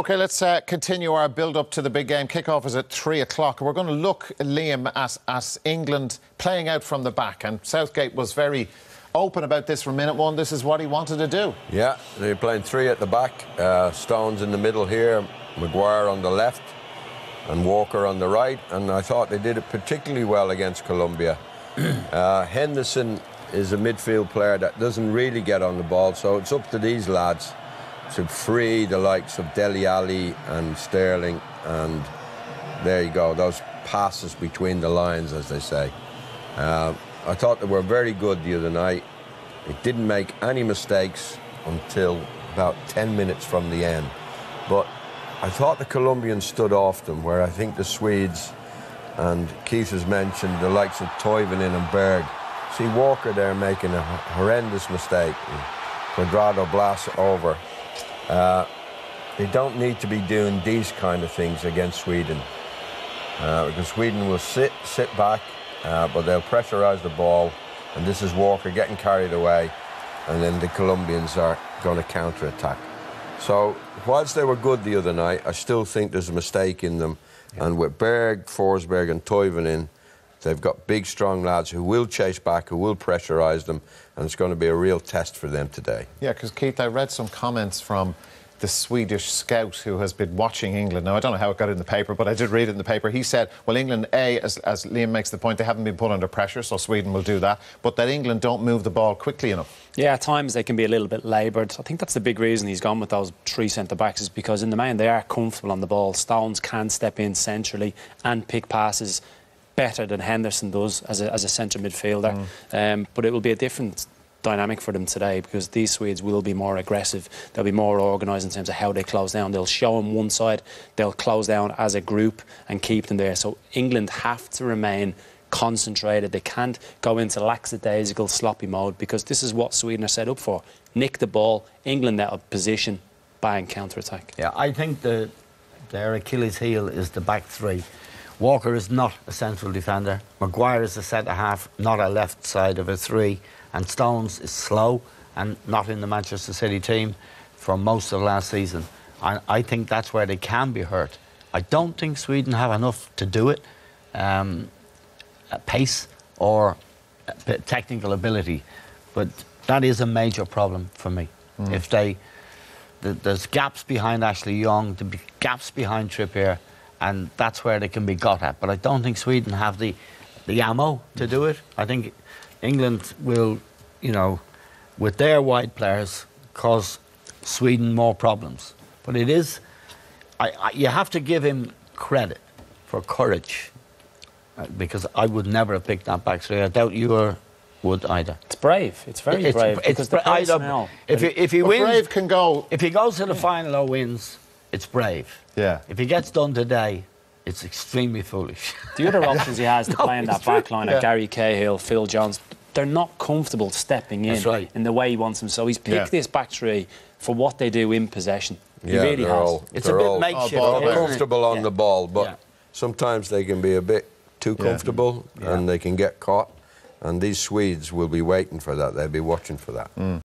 OK, let's continue our build-up to the big game. Kick-off is at 3 o'clock. We're going to look, Liam, at England playing out from the back. And Southgate was very open about this from minute one. This is what he wanted to do. Yeah, they're playing three at the back. Stones in the middle here, Maguire on the left and Walker on the right. And I thought they did it particularly well against Colombia. Henderson is a midfield player that doesn't really get on the ball, so it's up to these lads to free the likes of Dele Alli and Sterling, and there you go, those passes between the lines, as they say. I thought they were very good the other night. They didn't make any mistakes until about 10 minutes from the end. But I thought the Colombians stood off them, where I think the Swedes, and Keith has mentioned the likes of Toivonen and Berg. See Walker there making a horrendous mistake. Cuadrado blasts it over. They don't need to be doing these kind of things against Sweden, because Sweden will sit back, but they'll pressurise the ball, and this is Walker getting carried away, and then the Colombians are going to counter-attack. So whilst they were good the other night, I still think there's a mistake in them. Yeah. And with Berg, Forsberg and Toivonen, they've got big, strong lads who will chase back, who will pressurise them, and it's going to be a real test for them today. Yeah, because, Keith, I read some comments from the Swedish scout who has been watching England. Now, I don't know how it got in the paper, but I did read it in the paper. He said, well, England, as Liam makes the point, they haven't been put under pressure, so Sweden will do that, but that England don't move the ball quickly enough. Yeah, at times they can be a little bit laboured. I think that's the big reason he's gone with those three centre-backs, is because in the main they are comfortable on the ball. Stones can step in centrally and pick passes better than Henderson does as a centre midfielder. But it will be a different dynamic for them today, because these Swedes will be more aggressive. They'll be more organised in terms of how they close down. They'll show them one side, they'll close down as a group and keep them there. So England have to remain concentrated. They can't go into lackadaisical, sloppy mode, because this is what Sweden are set up for. Nick the ball, England out of position, bang, counter-attack. Yeah, I think their Achilles heel is the back three. Walker is not a central defender. Maguire is a centre-half, not a left side of a three. And Stones is slow and not in the Manchester City team for most of last season. I think that's where they can be hurt. I don't think Sweden have enough to do it, pace or technical ability. But that is a major problem for me. If there's gaps behind Ashley Young, the gaps behind Trippier, and that's where they can be got at. But I don't think Sweden have the ammo to do it. I think England will, you know, with their wide players, cause Sweden more problems. But it is, you have to give him credit for courage, because I would never have picked that back three. I doubt you would either. It's brave. It's very brave. Because the personnel. If he wins, brave can go. If he goes to the final or wins, it's brave. Yeah. If he gets done today, it's extremely foolish. The other options he has to play in that back line are Gary Cahill, Phil Jones. They're not comfortable stepping in in the way he wants them. So he's picked this back three for what they do in possession. He really has. It's a bit makeshift. They're comfortable on the ball, but sometimes they can be a bit too comfortable and they can get caught. And these Swedes will be waiting for that. They'll be watching for that.